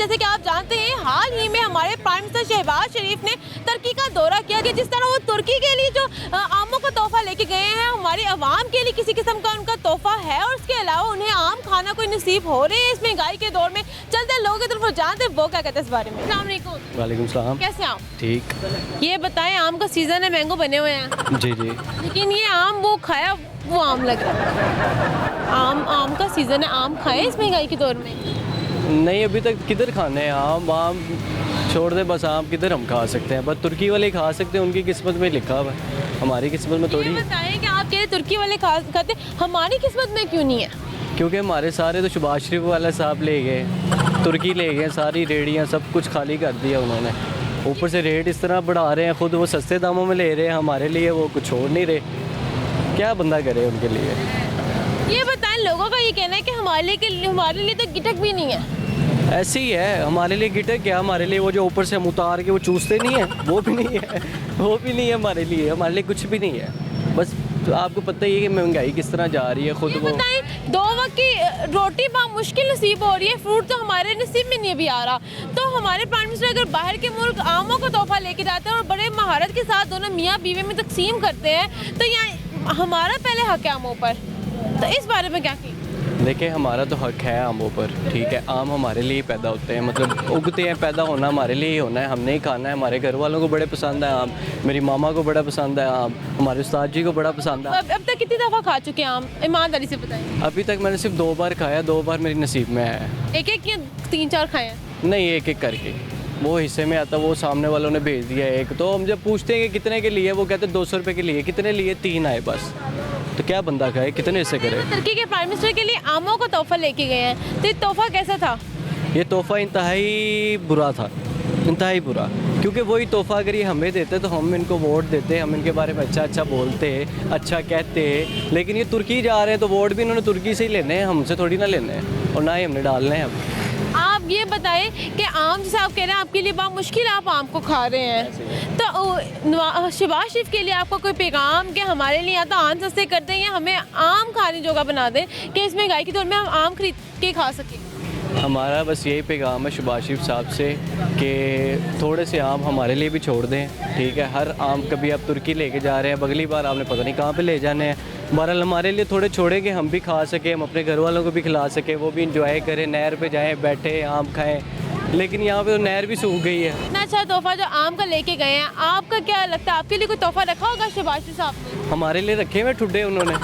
जैसे कि आप जानते हैं हाल ही में हमारे प्राइम मिनिस्टर शहबाज शरीफ ने तुर्की का दौरा किया कि जिस तरह वो तुर्की के लिए जो आमों का तोहफा लेके गए हैं, हमारी आवाम के लिए किसी किस्म का उनका तोहफा है और उसके अलावा उन्हें आम खाना कोई नसीब हो रही है इस महंगाई के दौर में। चलते लोगों की तरफ जानते वो क्या कहते हैं इस बारे में। अस्सलाम वालेकुम। वालेकुम सलाम। कैसे आप? ठीक। ये बताएं, आम का सीजन है, मैंगो बने हुए हैं। जी जी। लेकिन ये आम वो खाया वो आम लग रहा है। आम का सीजन है, आम खाए इस महंगाई के दौर में? नहीं, अभी तक किधर खाने हैं आम छोड़ दे, बस आम किधर हम खा सकते हैं? बस तुर्की वाले खा सकते हैं, उनकी किस्मत में लिखा हुआ है, हमारी किस्मत में थोड़ी। ये बताएं कि आप कह रहे तुर्की वाले खाते, हमारी किस्मत में क्यों नहीं है? क्योंकि हमारे सारे तो शहबाज शरीफ वाला साहब ले गए, तुर्की ले गए, सारी रेडियाँ सब कुछ खाली कर दिया उन्होंने। ऊपर से रेट इस तरह बढ़ा रहे हैं, खुद वो सस्ते दामों में ले रहे हैं, हमारे लिए वो कुछ छोड़ नहीं रहे। क्या बंदा करे उनके लिए? ये बताएं, लोगों का ये कहना है कि हमारे लिए तो गिटक भी नहीं है। ऐसे ही है, हमारे लिए गिटक क्या, हमारे लिए वो जो ऊपर से हम उतार के वो चूसते नहीं है वो भी नहीं है, वो भी नहीं है हमारे लिए कुछ भी नहीं है। बस तो आपको पता ही है कि महंगाई किस तरह जा रही है। खुद वो बताएं, 2 वक्त की रोटी बहुत मुश्किल नसीब हो रही है, फ्रूट तो हमारे नसीब में नहीं अभी आ रहा। तो हमारे प्राइम मिनिस्टर अगर बाहर के मुल्क आमों का तोहफा लेके जाते हैं और बड़े महारत के साथ दोनों मियाँ बीवी में तकसीम करते हैं, तो यहाँ हमारा पहले हक है आमों पर। तो इस बारे में क्या की? देखिए, हमारा तो हक है आमों पर, ठीक है। आम हमारे लिए पैदा होते हैं, मतलब उगते हैं, पैदा होना हमारे लिए ही होना है, हमने ही खाना है। हमारे घर वालों को बड़े पसंद है आम, मेरी मामा को बड़ा पसंद है आम, हमारे उस्ताद जी को बड़ा पसंद है। अब तक कितनी दफ़ा खा चुके हैं आम, ईमानदारी से बताएं। अभी तक मैंने सिर्फ 2 बार खाया, 2 बार मेरी नसीब में आया है। एक या 3-4 खाए हैं? नहीं, एक करके वो हिस्से में आता, वो सामने वालों ने भेज दिया एक। तो हम जब पूछते हैं कि कितने के लिए, वो कहते हैं 200 रुपये के लिए। कितने लिए? 3 आए बस। तो क्या बंदा खाए, कितने हिस्से करे? तुर्की के प्राइम मिनिस्टर के लिए आमों का तोहफा लेके गए हैं, तो ये तोहफा कैसा था? ये तोहफा इंतहाई बुरा था, इंतहाई बुरा। क्योंकि वही तोहफा अगर ये हमें देते तो हम इनको वोट देते, हम इनके बारे में अच्छा अच्छा बोलते, अच्छा कहते। लेकिन ये तुर्की जा रहे हैं तो वोट भी इन्होंने तुर्की से ही लेने हैं, हमसे थोड़ी ना लेने हैं, और ना ही हमने डालने हैं। अब आप ये बताएं कि आम जैसे आप कह रहे हैं आपके लिए बहुत मुश्किल, आप आम को खा रहे हैं, तो शहबाज शरीफ के लिए आपका कोई पैगाम कि हमारे लिए या तो आम सस्ते कर दें या हमें आम खाने जोगा बना दें कि इस महंगाई के दौर में हम आम खरीद के खा सकें? हमारा बस यही पैगाम है शहबाज शरीफ साहब से कि थोड़े से आम हमारे लिए भी छोड़ दें, ठीक है। हर आम कभी आप तुर्की लेके जा रहे हैं, अगली बार आपने पता नहीं कहाँ पे ले जाने हैं। बहरहाल हमारे लिए थोड़े छोड़ेंगे, हम भी खा सकें, हम अपने घर वालों को भी खिला सकें, वो भी इंजॉय करें, नहर पे जाएं, बैठे आम खाएं। लेकिन यहाँ पे तो नहर भी सूख गई है। इतना अच्छा तोहफा जो आम का लेके गए हैं, आपका क्या लगता है, आपके लिए कोई तोहफा रखा होगा शहबाज शरीफ साहब ने? हमारे लिए रखे हुए ठुड्डे उन्होंने,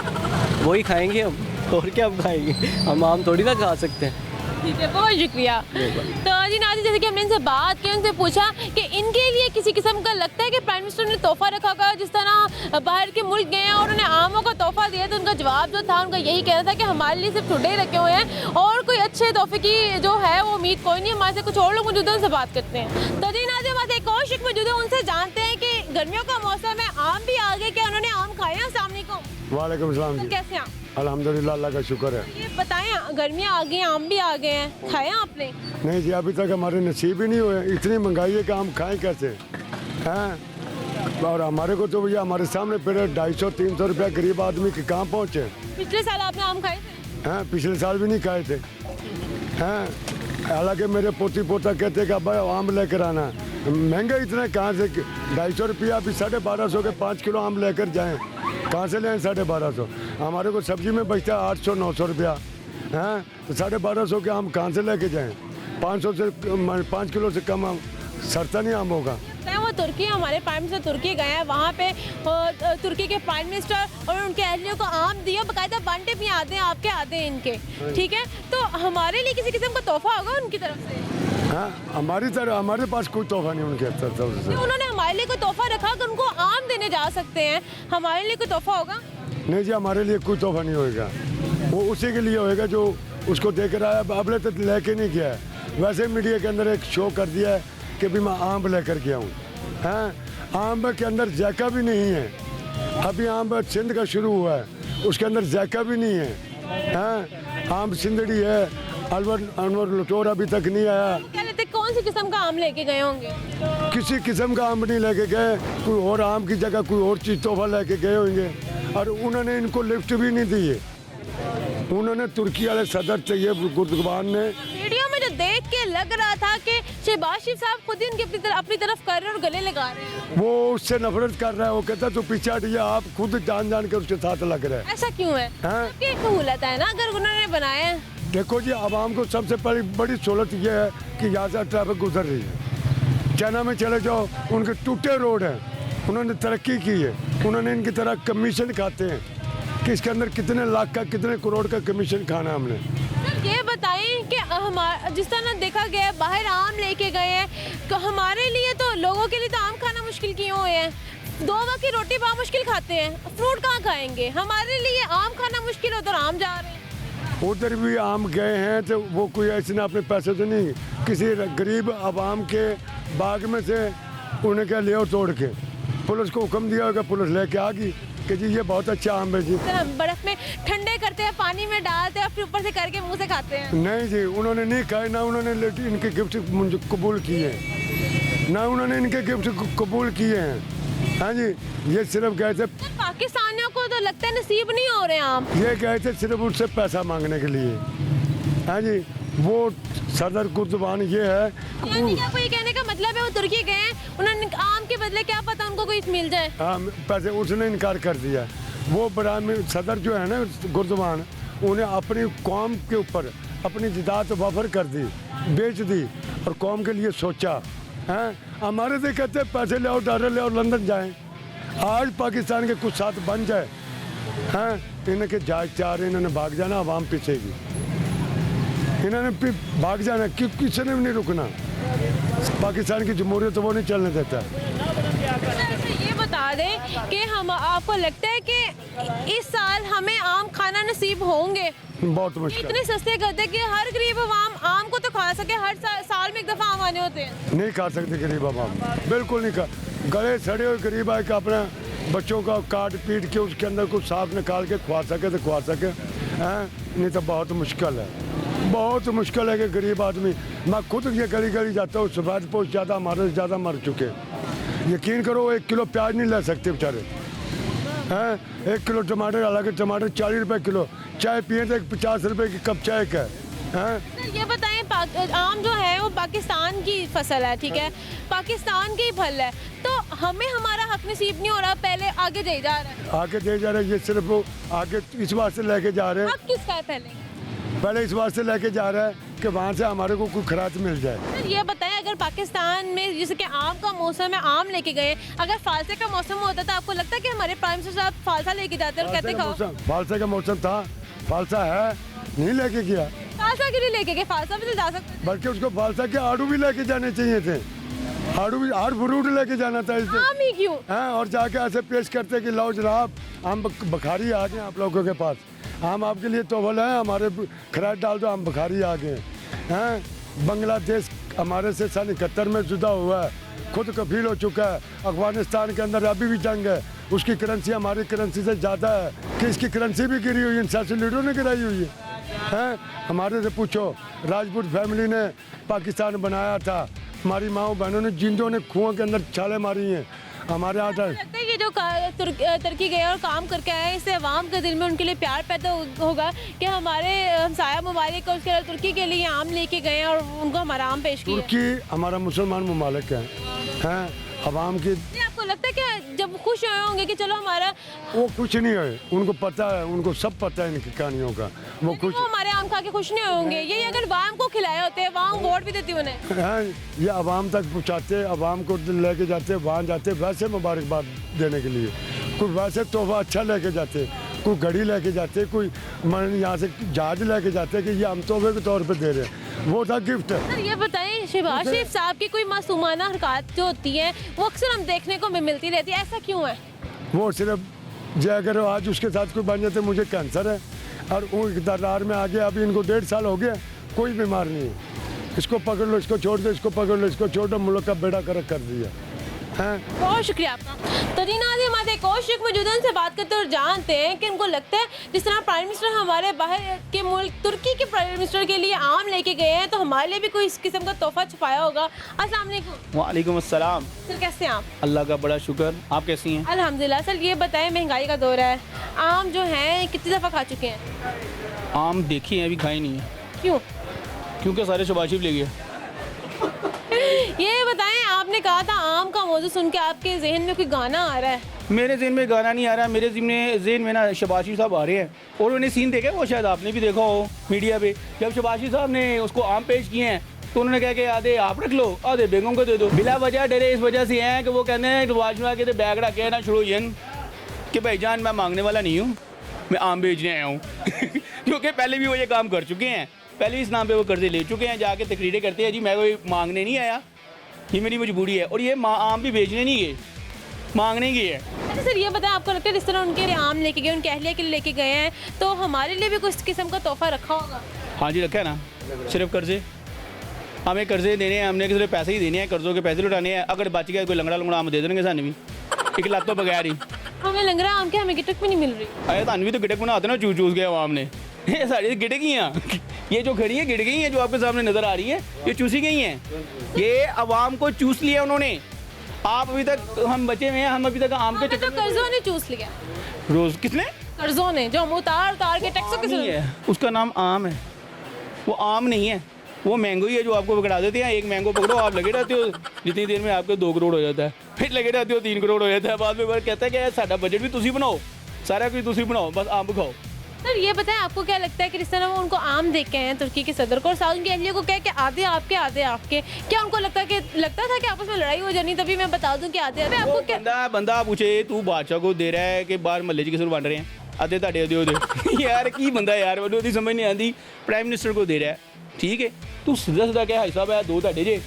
वही खाएंगे हम, और क्या हम खाएंगे? हम आम थोड़ी ना खा सकते हैं। ठीक है, बहुत शुक्रिया। तो जी नाज़रीन, जैसे कि हमने इनसे बात की, उनसे पूछा कि इनके लिए किसी किस्म का लगता है कि प्राइम मिनिस्टर ने तोहफा रखा होगा, जिस तरह बाहर के मुल्क गए हैं और उन्हें आमों का तोहफा दिया। तो उनका जवाब जो था, उनका यही कहना था कि हमारे लिए सिर्फ ठुड्डे ही रखे हुए हैं और कोई अच्छे तोहफे की जो है वो उम्मीद कोई नहीं। हमारे से कुछ और लोग मौजूद हैं, उनसे बात करते हैं। तो जी नाज़रीन, हमारे एक और शख्स मौजूद है, उनसे जानते हैं कि गर्मियों का मौसम है, आम भी आ गए, क्या उन्होंने आम खाए हैं? अस्सलाम वालेकुम। वालेकुम सलाम जी। कैसे हैं? अल्हम्दुलिल्लाह, अल्लाह का शुक्र है। ये बताएं, गर्मियाँ आ गई, आम भी आ गए हैं, खाए हैं आपने? नहीं जी, अभी तक हमारे नसीब ही नहीं हुए। इतनी महंगाई है कि हम खाएं कैसे हैं? और हमारे को तो भैया हमारे सामने फिर 250-300 रुपया गरीब आदमी के कहाँ पहुँचे। पिछले साल आपने आम खाए थे? हैं, पिछले साल भी नहीं खाए थे हैं। हालांकि मेरे पोती पोता कहते कि अब आम लेकर आना। महंगे इतने कहाँ से? 250 रुपया अभी 1250 के 5 किलो आम लेकर जाएँ, कहाँ से लें? 1250। हमारे को सब्जी में बचता है 800-900 रुपया हैं, तो 1250 के आम कहाँ से लेके जाएँ? 500 से 5 किलो से कम सरता नहीं आम होगा। वो तुर्की, हमारे प्राइम मिनिस्टर तुर्की गए हैं, वहाँ पे तुर्की के प्राइम मिनिस्टर और उनके अहलियों को आम दिया, बाकायदा बांटे भी आते हैं, आपके आते हैं इनके, ठीक है। तो हमारे लिए किसी किस्म का तोहफा होगा उनकी तरफ से? हाँ, हमारी तरह हमारे पास कोई तोहफा नहीं उनके तरफ से। उन्होंने हमारे लिए कोई तोहफा रखा कि उनको आम देने जा सकते हैं, हमारे लिए कोई तोहफा होगा? नहीं जी, हमारे लिए कोई तोहफा नहीं होएगा। वो उसी के लिए होएगा जो उसको देकर आया, अबले तक लेके नहीं गया है। वैसे मीडिया के अंदर एक शो कर दिया है कि भी मैं आम लेकर गया हूँ। हैं, आम के अंदर जायका भी नहीं है। अभी आम सिंध का शुरू हुआ है, उसके अंदर जायका भी नहीं है। हैं, आम सिंधड़ी है, अनवर लटोर अभी तक नहीं आया। क्या लेते, कौन सी किस्म का आम लेके गए होंगे? किसी किस्म का आम नहीं लेके गए, कोई और आम की जगह कोई और चीज़ तोहफा लेके गए होंगे। और उन्होंने इनको लिफ्ट भी नहीं दी है। उन्होंने तुर्की वाले सदर तैयब गुर्दबान ने वीडियो में जो देख के लग रहा था कि शहबाज शरीफ साहब खुद ही उनकी अपनी तरफ कर रहे हैं और गले लगा रहे हैं। वो उससे नफरत कर रहा है, वो कहता तू पीछे हटिए, आप खुद जान जान कर उसके साथ लग रहे हैं। ऐसा क्यों है? हाँ? सबकी एक सहूलत है ना, अगर उन्होंने बनाया है। देखो जी, आवाम को सबसे बड़ी सहूलत ये है कि यहाँ से ट्रैफिक गुजर रही है। चाइना में चले जाओ, उनके टूटे रोड हैं, उन्होंने तरक्की की है, उन्होंने इनकी तरह कमीशन खाते हैं कि इसके अंदर कितने लाख का कितने करोड़ का कमीशन खाना हमने। सर ये बताएं कि हमारा जिस तरह देखा गया है बाहर आम लेके गए हैं, तो हमारे लिए तो लोगों के लिए तो आम खाना मुश्किल क्यों हुए हैं? 2 वक्त की रोटी बहुत मुश्किल खाते हैं, फ्रूट कहाँ खाएंगे? हमारे लिए आम खाना मुश्किल हो तो आम जा रहे हैं। उधर भी आम गए हैं तो वो कोई ऐसे ना अपने पैसे से नहीं, किसी गरीब आवाम के बाग में से उन्हें क्या ले तोड़ के पुलिस को हुक्म दिया होगा, पुलिस लेके आ गई कि जी ये बहुत अच्छा आम है जी। सर बर्फ में ठंडे करते हैं, पानी में डालते हैं, फिर ऊपर से करके मुंह से खाते हैं। नहीं जी, उन्होंने नहीं खाए, ना उन्होंने इनके गिफ्ट कबूल किए, ना उन्होंने इनके गिफ्ट कबूल किए हैं। हाँ जी, ये सिर्फ गए थे, पाकिस्तानियों को तो लगता है नसीब नहीं हो रहे आम। ये गए थे सिर्फ उनसे पैसा मांगने के लिए। हाँ जी, वो सदर कुर्दबान ये है। यानी क्या कोई कहने का मतलब है वो तुर्की गए हैं, उन्होंने आम के बदले क्या पता उनको कोई मिल जाए। हाँ, पैसे उसने इनकार कर दिया। वो बड़ा सदर जो है ना गुर्दबान, उन्हें अपनी कौम के ऊपर अपनी जायदाद वफर कर दी, बेच दी और कौम के लिए सोचा। हैं, हमारे से कहते पैसे ले आओ, डॉलर ले आओ, लंदन जाएं। आज पाकिस्तान के कुछ साथ बन जाए, हैं, इनके जायज चाह रहे, इन्होंने भाग जाना, आवाम पीछेगी, इन्होंने भाग जाना, किसी ने भी नहीं रुकना। पाकिस्तान की जमहूरियत तो वो नहीं चलने देता। ये बता दें कि हम आपको लगता है कि इस साल हमें आम खाना नसीब होंगे? बहुत मुश्किल, इतने सस्ते करते कि हर गरीब आवाम आम को तो खा सके। हर साल में एक दफा आम आने होते हैं, नहीं खा सकते गरीब आवाम, बिल्कुल नहीं खा। गले सड़े हुए गरीब आए कि अपने बच्चों का काट पीट के उसके अंदर कुछ साफ निकाल के खुआ सके तो खुआ सके, हैं, नहीं तो बहुत मुश्किल है, बहुत मुश्किल है कि गरीब आदमी। मैं खुद ये गली गली जाता हूँ, सफ़ेद पोश ज़्यादा हमारे से ज़्यादा मर चुके, यकीन करो 1 किलो प्याज नहीं ले सकते बेचारे, हैं। 1 किलो टमाटर, हालांकि टमाटर 40 रुपए किलो, चाय पिए तो 50 रुपए की कप चाय का है। ये बताएं आम जो है वो पाकिस्तान की फसल है, ठीक है, पाकिस्तान के ही फल है, तो हमें हमारा हक नसीब नहीं हो रहा, पहले आगे दे जा रहा है। आगे दे जा रहे हैं, ये सिर्फ वो आगे इस बात से लेके जा रहे हैं, हक किसका है? पहले इस बात से लेके जा रहा है कि वहाँ से हमारे को कोई खराज मिल जाए। सर ये बताएं अगर पाकिस्तान में जैसे कि आम का मौसम है, आम लेके गए, अगर फालसे का मौसम होता तो आपको लगता है कि हमारे प्राइम मिनिस्टर साहब फालसा लेके जाते और कहते खाओ? फालसा का मौसम था, फालसा है, नहीं लेके गया। फालसा क्यों नहीं लेके गए? फालसा भी तो जा सकते, बल्कि उसको फालसा के आड़ू भी लेके जाने चाहिए थे, आड़ू भी, हर फ्रूट लेके जाना था इससे। आम ही क्यों? हैं, और जाके ऐसे पेश करते कि लो जनाब हम बखारी आ गए आप लोगों के पास, हम आपके लिए तोहफा है, हमारे खराज डाल दो, हम बखारी आ गए हैं। बांग्लादेश हमारे से सन 71 में जुदा हुआ है, खुद कफील हो चुका है। अफगानिस्तान के अंदर अभी भी जंग है, उसकी करेंसी हमारी करेंसी से ज़्यादा है कि इसकी करेंसी भी गिरी हुई है, इन सियासी लीडरों ने गिराई हुई है। हमारे से पूछो, राजपूत फैमिली ने पाकिस्तान बनाया था, हमारी माओ बहनों ने, जिंदों ने कुओं के अंदर छाले मारी हैं, हमारे यहाँ लगता है कि जो तुर्की गए और काम करके आए, इससे अवाम के दिल में उनके लिए प्यार पैदा होगा कि हमारे हमसाया ममालिक का उसके तुर्की के लिए आम लेके गए और उनको हमारा आम पेश किया। तुर्की हमारा मुसलमान ममालिक हैं, अवाम की। आपको लगता है कि जब खुश हुए होंगे कि चलो हमारा, वो कुछ नहीं है, उनको पता है, उनको सब पता है इनकी कहानियों का, वो कुछ हमारे आम खा के खुश नहीं होंगे। यही अगर वाम को खिलाए होते, वाम वोट भी देती उन्हें, हैं, ये अवाम तक पहुँचाते, अवाम को लेके जाते, वहाँ जाते वैसे मुबारकबाद देने के लिए, कोई वैसे तोहफा अच्छा लेके जाते, कोई घड़ी लेके जाते, कोई यहाँ से जहाज लेके जाते कि ये हम तोहफे के तौर पर दे रहे हैं, वो था गिफ्ट। सर ये बताएं शहबाज शरीफ साहब की कोई मासूमाना हरकत जो होती है वो अक्सर हम देखने को मिलती रहती है, ऐसा क्यों है? वो सिर्फ जो अगर आज उसके साथ कोई बन जाते, मुझे कैंसर है और वो इक़्तिदार में आ गया, अभी इनको 1.5 साल हो गया, कोई बीमार नहीं है, इसको पकड़ लो, इसको छोड़ दो, इसको पकड़ लो, इसको छोड़ दो, मुल्क का बेड़ा गर्क कर दिया है। बहुत शुक्रिया आपका। तो जी नाज़रीन, हमारे एक और शेख मौजूद हैं, उनसे बात करते और जानते हैं कि उनको लगता है जिस तरह प्राइम मिनिस्टर हमारे बाहर के मुल्क तुर्की के प्राइम मिनिस्टर के लिए आम लेके गए हैं, तो हमारे लिए भी कोई इस किस्म का तोहफा छुपाया होगा। अस्सलाम वालेकुम। वालेकुम अस्सलाम। सर कैसे हैं आप? अल्लाह का बड़ा शुक्र, आप कैसी हैं? अल्हम्दुलिल्लाह। सर ये बताएं, महंगाई का दौर है, आम जो है कितनी दफ़ा खा चुके हैं? आम देखी है, अभी खाई नहीं है। क्यों? क्योंकि सारे शहबाज शरीफ ले गए। ये बताएं, आपने कहा था आम का मौजू सुन के आपके जहन में कोई गाना आ रहा है? मेरे ज़हन में गाना नहीं आ रहा, मेरे ज़हन में ना शहबाज शरीफ साहब आ रहे हैं। और उन्हें सीन देखे, वो शायद आपने भी देखा हो मीडिया पे, जब शहबाज शरीफ साहब ने उसको आम पेश किए हैं तो उन्होंने कहा कि आधे आप रख लो, आधे बेगम को दे दो। बिला वजह डरे इस वजह से हैं कि वो कहते हैं शहबाज के बैग रख के ना शुरू यन कि भाईजान मैं मांगने वाला नहीं हूँ, मैं आम बेचने आया हूँ। क्योंकि पहले भी वो ये काम कर चुके हैं, पहले भी इस नाम पे वो कर्जे ले चुके हैं, जाके तकरीरें करते हैं जी मैं कोई मांगने नहीं आया, ये मेरी मजबूरी है। और ये आम भी बेचने नहीं गए, मांगने गए हैं। अच्छा सर, ये बताएं, आपको लगता है जिस तरह उनके लिए आम लेके गए, उनके अहलिया के लिए लेके गए हैं, तो हमारे लिए भी कुछ किस्म का तोहफा रखा होगा? हाँ जी, रखा है ना। सिर्फ कर्जे, हमें कर्जे देने हैं, हमने किसी पैसे ही देने हैं, कर्जों के पैसे लुटाने हैं। अगर बच गया कोई लंगड़ा लंगड़ा आम दे देंगे सानू भी, एक लात तो बगैर ही। हमें लंगड़ा आम के हमें गिटक भी नहीं मिल रही। अरे थानू भी तो गिटक बनाते ना, चूस चूस गया आवाम ने। ये सारी गिटक ही हैं, ये जो खड़ी है गिटक ही है, जो आपके सामने नजर आ रही है, ये चूसी गई हैं। ये आवाम को चूस लिया उन्होंने। आप अभी तक, हम बचे हुए हैं, हम अभी तक आम के हमें तो कर्जों ने चूस लिया। रोज किसने? कर्जों ने, जो हम उतार उतार के टैक्सों नहीं के है, उसका नाम आम है। वो आम नहीं है, वो मैंगो ही है जो आपको पकड़ा देते हैं। एक मैंगो पकड़ो, आप लगे रहते हो, जितनी देर में आपके 2 करोड़ हो जाता है, फिर लगे रहते हो 3 करोड़ हो जाता है। बाद में वो कहता है कि साडा बजट भी तुसी बनाओ, सारा कुछ तुसी बनाओ, बस आम खाओ। सर ये बताएं, आपको क्या लगता है कि जिस तरह वो उनको आम देख के हैं तुर्की के सदर को, और साउथ की अहलिया को कह के आधे आपके आधे आपके, क्या उनको लगता था कि आपस में लड़ाई हो जानी, तभी मैं बता दूं कि आधे आधे आपको क्या? बंदा पूछे तू बादशाह को दे रहा है कि बाहर महल्ले च किसी को वंड रहे हैं, आधे ताड़े आधे यार की बंदा यार, ਉਹਦੀ समझ नहीं आती। प्राइम मिनिस्टर को दे रहा है, ठीक है, तू सीधा सीधा क्या भाई साहब है, 2 ताड़े जे,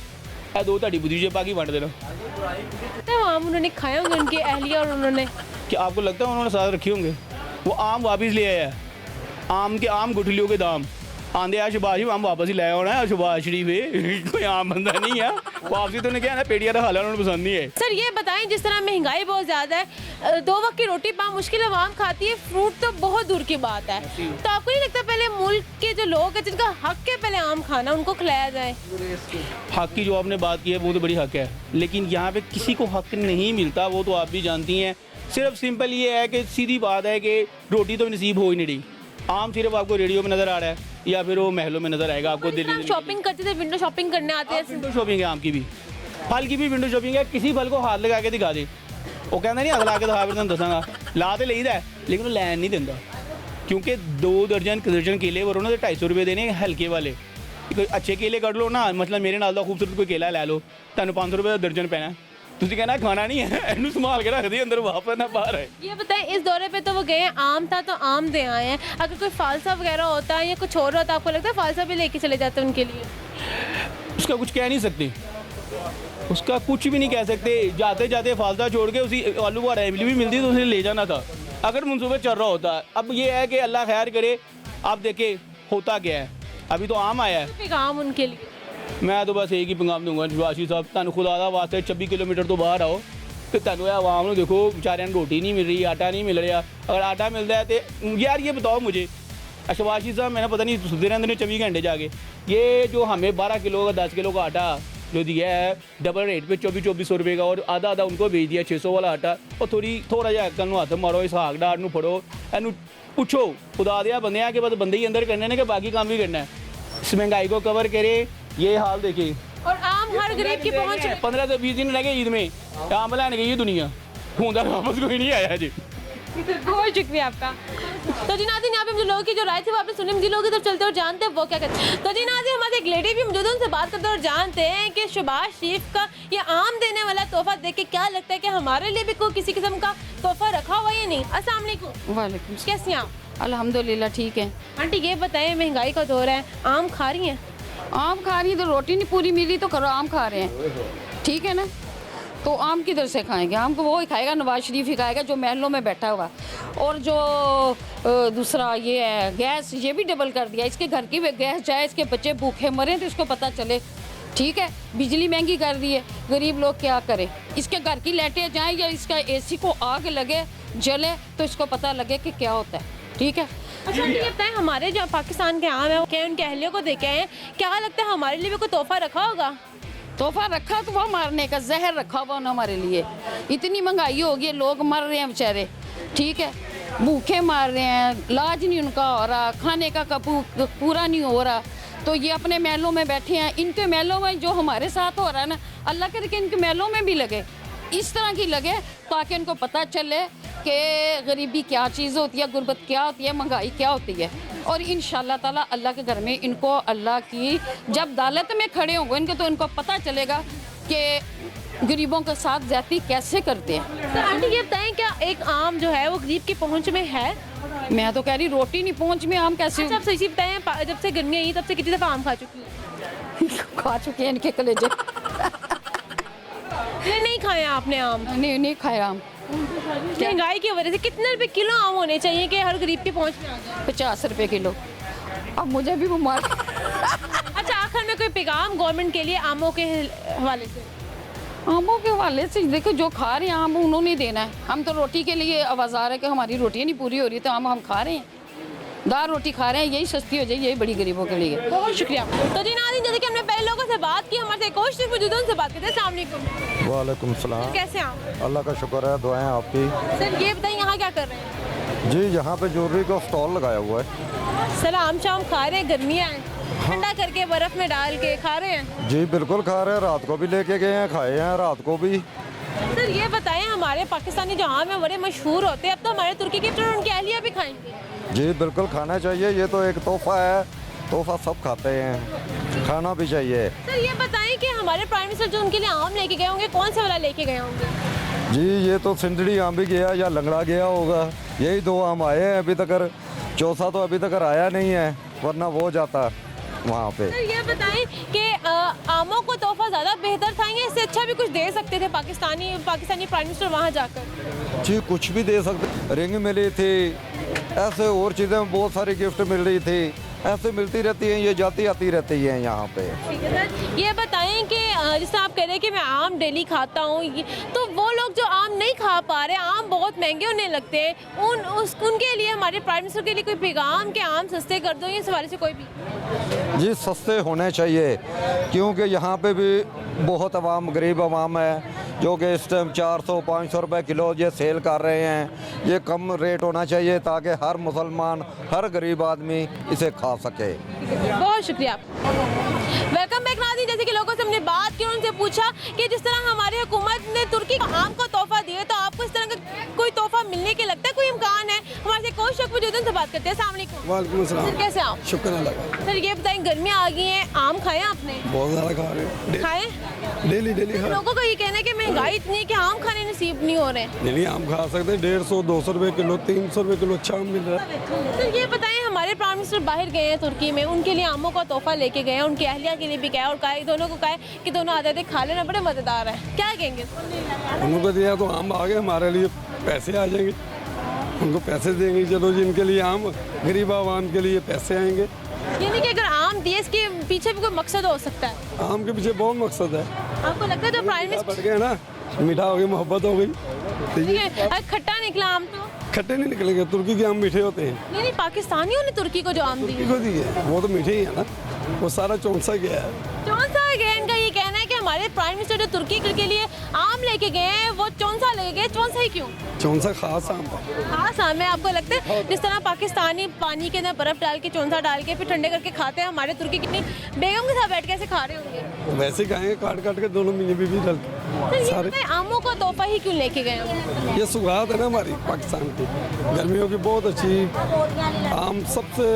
2 ताड़ी बुद्धि जे, बाकी वंड देना। तो आम उन्होंने खाए होंगे उनके अहलिया, और उन्होंने, क्या आपको लगता है उन्होंने साथ रखे होंगे? वो आम वापस ले आया है, आम के आम गुठलियों के दाम आंदे आ शहबाज शरीफ आम वापस ही लाया होना है। शहबाज शरीफ है कोई आम बंदा नहीं है, वापसी तो उन्हें क्या है, पेटिया रखा उन्होंने पसंद नहीं है। सर ये बताएं, जिस तरह महंगाई बहुत ज़्यादा है, 2 वक्त की रोटी पाँव मुश्किल आवाम खाती है, फ्रूट तो बहुत दूर की बात है, तो आपको नहीं लगता पहले मुल्क के जो लोग हैं जिनका हक है पहले आम खाना, उनको खिलाया जाए? हक की जो आपने बात की है वो तो बड़ी हक है, लेकिन यहाँ पे किसी को हक नहीं मिलता, वो तो आप भी जानती हैं। सिर्फ सिंपल ये है कि सीधी बात है कि रोटी तो नसीब हो ही नहीं रही। आम सिर्फ आपको रेडियो में नज़र आ रहा है या फिर वो महलों में नज़र आएगा आपको। दिल्ली शॉपिंग करते थे, विंडो शॉपिंग करने आते हैं। विंडो शॉपिंग है आम की भी, फल की भी विंडो शॉपिंग है। किसी फल को हाथ लगा के दिखा दे, वो कहना नहीं अगला के दिखा, फिर तुम दसांगा ला तो लईदा है, लेकिन वो लैन नहीं देता, क्योंकि 2 दर्जन केले और उन्होंने 250 रुपये देने हल्के वाले। कोई अच्छे केले कर लो ना, मतलब मेरे नाल दा खूबसूरत कोई केला लै लो, तुहानू 500 रुपये का दर्जन पैना, तुझे कहना खाना नहीं है, इन्हू संभाल के रख दी अंदर, वापस ना बाहर है। ये बताएं, इस दौरे पे तो वो गए, आम था तो आम दे आए हैं, अगर कोई फालसा वगैरह होता है या कुछ और होता, आपको लगता है फालसा भी लेके चले जाते उनके लिए? उसका कुछ कह नहीं सकते, उसका कुछ भी नहीं कह सकते। जाते जाते फालसा छोड़ के उसी आलू बुखारा इमली भी मिलती तो उसे ले जाना था, अगर मनसूबा चल रहा होता। अब ये है कि अल्लाह खैर करे, आप देखे होता क्या है। अभी तो आम आया है, आम उनके लिए मैं तो बस एक ही पैगाम दूंगा शहबाज शरीफ साहब, तुहानू खुदा दा वास्ते 26 किलोमीटर तो बाहर आओ, तो तुहानू आवाम नूं देखो, बेचारियां नूं रोटी नहीं मिल रही, आटा नहीं मिल रहा। अगर आटा मिलता है तो यार ये बताओ मुझे, शहबाज शरीफ साहब मैंने पता नहीं सुनते रहते हैं 24 घंटे जाके, ये जो हमें 12 किलो का 10 किलो का आटा जो दिया है डबल रेट पे 2400 रुपये का, और आधा आधा उनको भेज दिया 600 वाला आटा। और थोड़ा जिहा अक्ल नूं हत्थ मारो, इस हाक डार नूं फड़ो, इनू पुछो खुदा दिया बंदे कि बस बंदे ही अंदर करने ने कि बाकी काम भी करना है। इस महंगाई को कवर करे, ये हाल देखिए। और आम हर गरीब की पहुंच 15 से 20 दिन रह गए ईद में, आम लाने गई दुनिया, खूंदा वापस कोई नहीं आया जी। बहुत शुक्रिया आपका। तो जी नाज़रीन, यहाँ पे जो लोगों की जो राय थी वो आपने सुनी, मुझे लोग इधर चलते और जानते हैं वो क्या कहते हैं। तो जी नाज़रीन, हमारे एक लेडी भी मौजूद है, उनसे बात करते और जानते हैं कि शहबाज शरीफ का ये आम देने वाला तोहफा देख के क्या लगता है कि हमारे लिए भी कोई किसी किस्म का तोहफा रखा हुआ या नहीं। अस्सलाम वालेकुम। वालेकुम। कैसी हैं आप? अल्हम्दुलिल्लाह ठीक है। आंटी ये बताएं, महंगाई का दौर है, आम खा रही हैं? आम खा रही है तो रोटी नहीं पूरी मिली तो करो आम खा रहे हैं, ठीक है ना। तो आम किधर से खाएंगे, आम को वो ही खाएगा, नवाज शरीफ ही खाएगा जो महलों में बैठा हुआ। और जो दूसरा ये है गैस, ये भी डबल कर दिया, इसके घर की गैस जाए, इसके बच्चे भूखे मरें तो इसको पता चले, ठीक है। बिजली महंगी कर दी है, गरीब लोग क्या करें, इसके घर की लाइटें जाएँ या इसका एसी को आग लगे जले तो इसको पता लगे कि क्या होता है, ठीक है। अच्छा ये बताएं, हमारे जो पाकिस्तान के आम है क्या उनके अहलियों को देखे हैं, क्या लगता है हमारे लिए भी कोई तोहफा रखा होगा? तोहफा रखा तो वो मारने का, जहर रखा हुआ ना हमारे लिए। इतनी महंगाई हो गई है, लोग मर रहे हैं बेचारे, ठीक है, भूखे मार रहे हैं, इलाज नहीं उनका हो रहा, खाने का पूरा नहीं हो रहा, तो ये अपने महलों में बैठे हैं, इनके महलों में जो हमारे साथ हो रहा है ना, अल्लाह करे कि इनके महलों में भी लगे, इस तरह की लगे, ताकि इनको पता चले कि गरीबी क्या चीज़ होती है, गुर्बत क्या होती है, महंगाई क्या होती है। और इंशाल्लाह ताला अल्लाह के घर में इनको अल्लाह की जब अदालत में खड़े होंगे इनके, तो इनको पता चलेगा कि गरीबों के साथ ज्यादती कैसे करते हैं। तो आंटी ये बताएं, क्या एक आम जो है वो गरीब की पहुंच में है? मैं तो कह रही रोटी नहीं पहुंच में, आम कैसे अच्छा आप सही बताएं, जब से गर्मी आई तब से कितनी दफ़ा आम खा चुकी है? खा चुके हैं इनके कलेजे। ये नहीं खाया आपने आम? नहीं खाया आम। महंगाई की वजह से कितने रुपए किलो आम होने चाहिए कि हर गरीब की पहुंच में आ जाए? 50 रुपए किलो। अब मुझे भी बीमार। अच्छा आखिर में कोई पैगाम गवर्नमेंट के लिए आमों के हवाले से? आमों के हवाले से देखो, जो खा रहे हैं आम उन्होंने देना है। हम तो रोटी के लिए आवाज़ार है कि हमारी रोटियाँ नहीं पूरी हो रही, तो आम हम खा रहे हैं, दाल रोटी खा रहे हैं, यही सस्ती हो जाए, यही बड़ी गरीबों के लिए। बहुत शुक्रिया। तो जी नाज़रीन, जैसे कि हमने पहले लोगों से बात की, हमारे एक और शख्स मौजूद हैं, उनसे बात करते हैं। अस्सलाम वालेकुम। वालेकुम सलाम। कैसे हैं आप? अल्लाह का शुक्र है, दुआएं आपकी। सर ये बताइए यहाँ क्या कर रहे हैं? जी यहाँ पे ज्वेलरी का स्टॉल लगाया हुआ है। सर आम शाम खा रहे हैं, गर्मियाँ हैं, ठंडा करके बर्फ़ में डाल के खा रहे हैं? जी बिल्कुल खा रहे हैं, रात को भी लेके गए हैं, खाए हैं रात को भी। सर ये बताएं, हमारे पाकिस्तानी जो आम है बड़े मशहूर होते हैं, अब तो हमारे तुर्की के तो उनकी अहलिया भी खाएंगे। जी बिल्कुल खाना चाहिए, ये तो एक तोहफा है, तोहफा सब खाते हैं, खाना भी चाहिए। सर ये बताएं कि हमारे प्राइम मिनिस्टर जो उनके लिए आम लेके गए होंगे, कौन सा वाला लेके गए होंगे? जी ये तो सिंदड़ी आम भी गया या लंगड़ा गया होगा, यही दो आम आए हैं अभी तक, चौथा तो अभी तक आया नहीं है, वरना वो जाता वहाँ पे। सर ये बताएं कि आमों को तोहफा ज़्यादा बेहतर था या इससे अच्छा भी कुछ दे सकते थे पाकिस्तानी प्राइम मिनिस्टर वहाँ जाकर? जी कुछ भी दे सकते, रिंग मिली थी, ऐसे और चीज़ें बहुत सारी गिफ्ट मिल रही थी, ऐसे मिलती रहती हैं, ये जाती आती रहती हैं यहाँ पे। ठीक है सर, ये बताएं कि जैसे आप कह रहे हैं कि मैं आम डेली खाता हूँ, तो वो लोग जो आम नहीं खा पा रहे, आम बहुत महंगे होने लगते हैं, उनके लिए हमारे प्राइम मिनिस्टर के लिए कोई पैगाम कि आम सस्ते कर दो, इस हवाले से कोई भी? जी सस्ते होने चाहिए, क्योंकि यहाँ पे भी बहुत आवाम, गरीब आवाम है जो कि इस टाइम 400-500 रुपए किलो ये सेल कर रहे हैं। ये कम रेट होना चाहिए ताकि हर मुसलमान, हर गरीब आदमी इसे खा सके। बहुत शुक्रिया। वेलकम बैक नाज़रीन, जैसे कि लोगों से हमने बात की, उनसे पूछा कि जिस तरह हमारी हुकूमत ने तुर्की को आम का तोहफा दिया, तो आपको इस तरह का कोई तोहफा मिलने के लगता है, कोई इम्कान है? हमारे से कोई शख्स मौजूद है, उनसे बात करते हैं। अस्सलाम वालेकुम। वालेकुम सलाम। सर कैसे आप? शुक्र अल्लाह का। सर ये बताएं, गर्मियाँ आ गई हैं, आम खाए आपने? बहुत ज़्यादा खा रहे हैं, खाए? डेली डेली खा। लोगों का ये कहना है कि महंगाई इतनी है कि आम खाने नसीब नहीं हो रहे। नहीं आम खा सकते हैं, 150-200 रुपए किलो, 300 रुपए किलो अच्छा आम मिल रहा है। सर ये बताएं, हमारे प्राइम मिनिस्टर बाहर गए हैं तुर्की में, उनके लिए आमों का तोहफा लेके गए हैं, उनकी अहलिया के लिए भी कहा और कहा, दोनों को कहा कि दोनों आते थे खा लेना, बड़े मज़ेदार है, क्या कहेंगे? उनको दिया तो आम आ गए, हमारे लिए पैसे आ जाएंगे, उनको पैसे देंगे, चलो जिनके लिए आम, गरीब आवाम के लिए पैसे आएंगे। यानी कि अगर आम दिए, इसके पीछे भी कोई मकसद हो सकता है? आम के पीछे बहुत मकसद है। आपको लगता है जो प्राइम बढ़ मिनिस्टर गया ना, मीठा हो गया, मोहब्बत हो गई, ठीक है। खट्टा निकला आम, तो खट्टे नहीं निकलेंगे, तुर्की के आम मीठे होते हैं। नहीं पाकिस्तानियों ने तुर्की को जो आम दिए, को दिए वो तो मीठे ही है ना, वो सारा चौंसा गया है। चौंसा गया, इनका ये कहना है कि हमारे प्राइम मिनिस्टर जो तुर्की के लिए आम लेके गए हैं, वो चौंसा लेके गए। चौंसा ही क्यों? चौंसा खास आम है। हाँ आम है। आपको लगता है जिस तरह पाकिस्तानी पानी के अंदर बर्फ डाल के, चौंसा डाल के फिर ठंडे करके खाते हैं, हमारे तुर्की कितनी बेगम के साथ बैठ के ऐसे खा रहे होंगे? वैसे खाएंगे, काट काट के दोनों मिनी बीबी डाल के सारे। आमों का तोहफा ही क्यों लेके गए? ये सुगात है ना हमारी पाकिस्तान की, गर्मियों की बहुत अच्छी, आम सबसे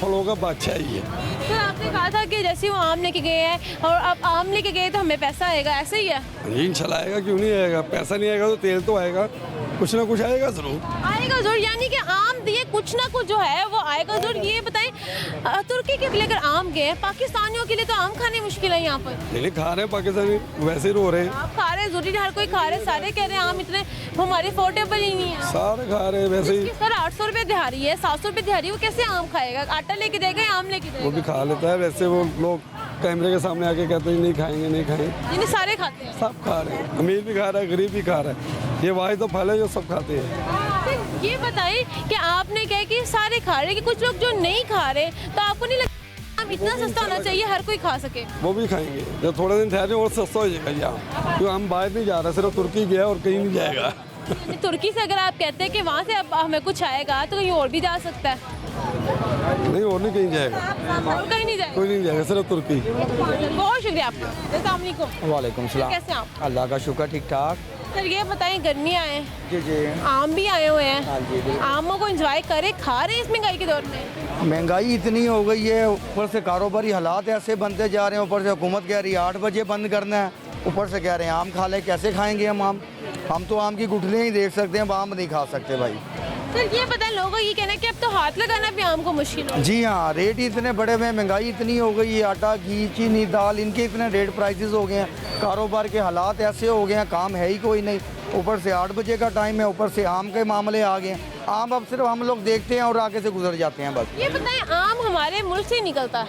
फलों का बादशाह ही है। सर आपने कहा था कि जैसे वो आम लेके गए हैं और अब आम लेके गए तो हमें पैसा आएगा, ऐसे ही है? इंशाल्लाह आएगा, क्यों नहीं आएगा? पैसा नहीं आएगा तो तेल तो आएगा, कुछ ना कुछ आएगा जरूर। आएगा जरूर, यानी कि आम दिए कुछ ना कुछ जो है वो आएगा जरूर। ये बताएं, तुर्की के लिए अगर आम गए, पाकिस्तानियों के लिए तो आम खाने मुश्किल है यहाँ पर। नहीं खा रहे हैं पाकिस्तानी, वैसे ही रो रहे हैं। आप खा रहे हैं, जरूरी हर कोई खा रहे हैं, सारे कह रहे हैं आम इतने हमारे अफोर्डेबल ही नहीं है। सारे खा रहे हैं वैसे ही। सर 800 रुपये दिहाड़ी है, 700 रुपये दिहाड़ी, वो कैसे आम खाएगा? आटा लेके देगा या आम लेके वो भी देगा? खा लेता है, वैसे वो लोग कैमरे के सामने आके कहते हैं नहीं खाएंगे, नहीं खाएंगे। यानी सारे खाते हैं? सब खा रहे हैं, अमीर भी खा रहा है, गरीब भी खा रहा है, ये वाहिद तो फल है जो सब खाते हैं। सर ये बताइए कि आपने कहा कि सारे खा रहे हैं, कि कुछ लोग जो नहीं खा रहे, तो आपको नहीं लगता आम इतना सस्ता होना चाहिए हर कोई खा सके? वो भी खाएंगे, जब थोड़े दिन ठहरे और सस्ता हो जाएगा ये आम, क्योंकि हम बाहर नहीं जा रहे, सिर्फ तुर्की गया और कहीं नहीं जाएगा। तुर्की से अगर आप कहते हैं कि वहाँ से अब हमें कुछ आएगा, तो कहीं और भी जा सकता है? नहीं और नहीं कहीं जाएगा, और कहीं नहीं जाएगा? कोई नहीं जाएगा, सिर्फ तुर्की। बहुत शुक्रिया आपका। अस्सलाम वालेकुम। वालेकुम सलाम। कैसे हैं आप? अल्लाह का शुक्र, ठीक ठाक। सर ये बताएं, गर्मी आए, जी जी। आम भी आए हुए हैं, हाँ जी, बिल्कुल। आमों को एंजॉय करे, खा रहे हैं इस महंगाई के दौर में? महंगाई इतनी हो गई है, ऊपर से कारोबारी हालात ऐसे बनते जा रहे हैं, ऊपर से हुकूमत कह रही है 8 बजे बंद करना है, ऊपर से कह रहे हैं आम खा ले। कैसे खाएंगे हम आम? हम तो आम की गुठलियाँ ही देख सकते हैं, आम नहीं खा सकते भाई। सर ये बताएं, लोगों का ये कहना है कि अब तो हाथ लगाना भी आम को मुश्किल हो। जी हाँ, रेट ही इतने बड़े हुए हैं, महंगाई इतनी हो गई है, आटा घी चीनी दाल इनके इतने रेट प्राइसेस हो गए हैं, कारोबार के हालात ऐसे हो गए हैं, काम है ही कोई नहीं। ऊपर से 8 बजे का टाइम है, ऊपर से आम के मामले आ गए हैं। आम अब सिर्फ हम लोग देखते हैं और आगे से गुजर जाते हैं बस। ये बताएं, आम हमारे मुल्क से निकलता है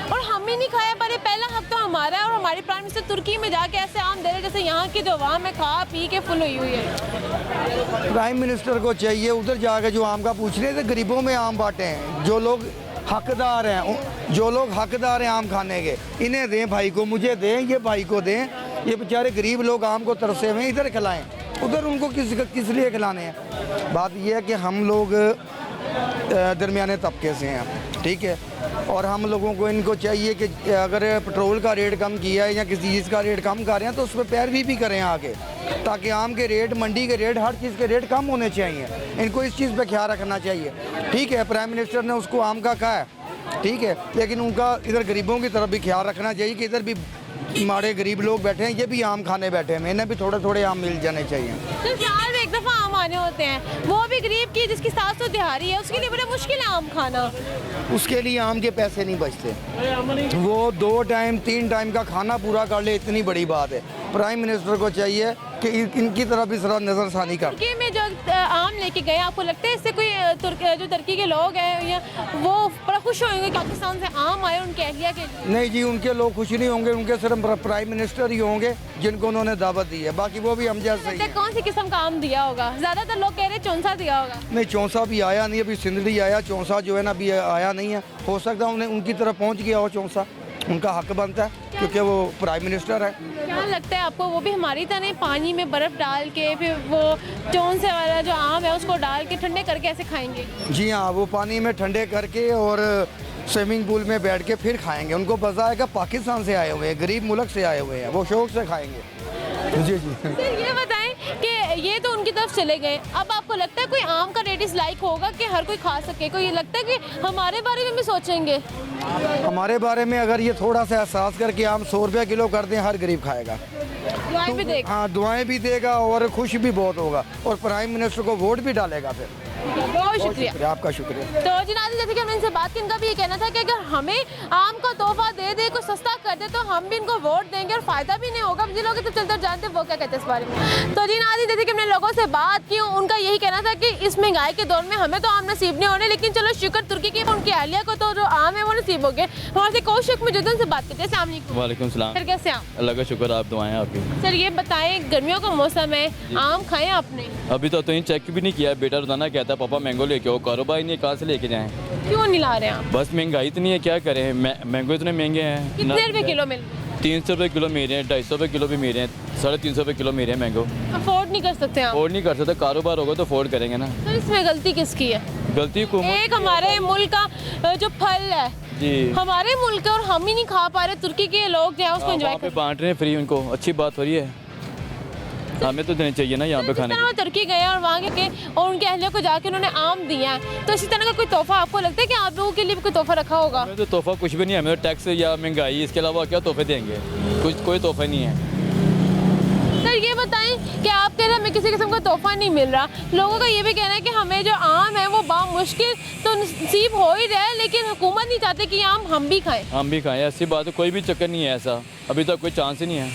और हम ही नहीं खाया पारे, पहला हक तो हमारा है। और हमारी प्राइम मिनिस्टर तुर्की में जाके ऐसे आम दे रहे जैसे यहाँ की जो अवाम है खा पी के फुल हुई है। प्राइम मिनिस्टर को चाहिए उधर जाके जो आम का पूछ रहे थे, गरीबों में आम बांटे हैं। जो लोग हकदार हैं आम खाने के, इन्हें दें, भाई को मुझे दें, ये भाई को दें। ये बेचारे गरीब लोग आम को तरसे हुए हैं, इधर खिलाएं, उधर उनको किस लिए खिलाने हैं। बात यह है कि हम लोग दरमियाने तबके से हैं, ठीक है, और हम लोगों को इनको चाहिए कि अगर पेट्रोल का रेट कम किया है या किसी चीज़ का रेट कम कर रहे हैं तो उस पर पैरवी भी करें आगे, ताकि आम के रेट, मंडी के रेट, हर चीज़ के रेट कम होने चाहिए। इनको इस चीज़ पे ख्याल रखना चाहिए। ठीक है, प्राइम मिनिस्टर ने उसको आम का कहा है, ठीक है, लेकिन उनका इधर गरीबों की तरफ भी ख्याल रखना चाहिए कि इधर भी हमारे गरीब लोग बैठे हैं, ये भी आम खाने बैठे हैं, इन्हें भी थोड़े थोड़े आम मिल जाने चाहिए। तो साल में एक दफ़ा आम आने होते हैं, वो भी गरीब की जिसकी 700 दिहाड़ी है, उसके लिए बड़ा मुश्किल है आम खाना। उसके लिए आम के पैसे नहीं बचते, वो 2 टाइम 3 टाइम का खाना पूरा कर ले, इतनी बड़ी बात है। प्राइम मिनिस्टर को चाहिए कि इनकी तरफ भी जरा नज़रसानी कर। तुर्की में जो आम लेके गए, आपको लगता है इससे कोई जो तुर्की के लोग हैं या वो बड़ा खुश होंगे पाकिस्तान से आम आए उनके एहलिया के लिए? नहीं जी, उनके लोग खुश नहीं होंगे, उनके सिर्फ प्राइम मिनिस्टर ही होंगे जिनको उन्होंने दावत दी है, बाकी वो भी हम जैसे ही हैं। कौन सी किस्म का आम दिया होगा? ज़्यादातर लोग कह रहे हैं चौंसा दिया होगा। नहीं, चौंसा भी आया नहीं, अभी सिंदड़ी आया, चौंसा जो है ना अभी आया नहीं है। हो सकता है उन्हें उनकी तरफ पहुंच गया हो चौंसा, उनका हक बनता है क्योंकि वो प्राइम मिनिस्टर है। क्या लगता है आपको, वो भी हमारी तरह पानी में बर्फ़ डाल के फिर वो चौंसे वाला जो आम है उसको डाल के ठंडे करके ऐसे खाएंगे? जी हाँ, वो पानी में ठंडे करके और स्विमिंग पूल में बैठ के फिर खाएंगे। उनको मज़ा आएगा, पाकिस्तान से आए हुए हैं, गरीब मुल्क से आए हुए हैं, वो शौक से खाएंगे। जी जी। सर ये बताएं कि ये तो उनकी तरफ चले गए, अब आपको लगता है कोई आम का रेट इस लाइक होगा कि हर कोई खा सके? कोई ये लगता है कि हमारे बारे में भी सोचेंगे? हमारे बारे में अगर ये थोड़ा सा एहसास करके आम 100 रुपये किलो कर दें, हर गरीब खाएगा, दुआएं भी देगा। हाँ, दुआएं भी देगा और खुश भी बहुत होगा और प्राइम मिनिस्टर को वोट भी डालेगा फिर। बहुत शुक्रिया, आपका शुक्रिया। तो जी नाज़रीन, जैसे कि हमने इनसे बात की, इनका भी ये कहना था कि अगर हमें आम का तोहफा दे दे, कुछ सस्ता कर दे तो हम भी इनको वोट देंगे और फ़ायदा भी नहीं होगा। जिन लोग तो चलते जानते वो क्या कहते हैं इस बारे में। तो जी नाज़रीन, जैसे कि हमने लोगों से बात की, उनका यही कहना था कि इस महंगाई के दौर में हमें तो आम नसीब नहीं होने, लेकिन चलो शुक्र तुर्की की उनकी अहलिया को तो जो आम है वो नसीब हो गए। हमारे से कौशिक मौजूद, उनसे बात करते हैं। अस्सलाम वालेकुम। वालेकुम सलाम। सर कैसे हैं आप? अल्लाह का शुक्र, आप दुआएं आपकी। सर ये बताएं, गर्मियों का मौसम है, आम खाएं आपने? अभी तो ये चेक भी नहीं किया, बेटा रोजाना कहता है पापा मैंगो लेके आओ, कारोबार नहीं, कहाँ से लेके जाएं? क्यों नहीं ला रहे आप? बस महंगाई इतनी है, क्या करें, मैंगो इतने महंगे हैं। कितने रुपए किलो मिल? 300 रुपये किलो मेरे हैं, 250 रुपये किलो भी मेरे हैं, 350 रुपये किलो मेरे हैं मैंगो। अफोर्ड नहीं कर सकते आप? अफोर्ड नहीं कर सकते, कारोबार होगा तो अफोर्ड करेंगे ना। तो इसमें गलती किसकी है? गलती एक हमारे मुल्क का जो फल है जी, हमारे मुल्क है और हम ही नहीं खा पा रहे, तुर्की के लोग जो है उसको एंजॉय वहाँ पे बांट रहे हैं फ्री, उनको अच्छी बात हो रही है, हमें तो देने चाहिए ना यहाँ पे खाने वो तुर्की गए और वहाँ के और उनके अहलियों को जाके उन्होंने आम दिया है, तो इसी तरह का कोई तोहफा आपको लगता है कि आप लोगों के लिए भी कोई तोहफा रखा होगा? हमें तो तोहफा कुछ भी नहीं है, हमें तो टैक्स या महंगाई, इसके अलावा क्या तोहफे देंगे, कोई तोहफा नहीं है। सर ये बताएं कि आप कह रहे हैं हमें किसी किस्म का तोहफा नहीं मिल रहा, लोगों का ये भी कहना है कि हमें जो आम है वो बामुश्किल तो नसीब हो ही रहा है, लेकिन हुकूमत नहीं चाहती कि आम हम भी खाएं। हम भी खाएं, ऐसी बात है, कोई भी चक्कर नहीं है ऐसा, अभी तक कोई चांस ही नहीं है,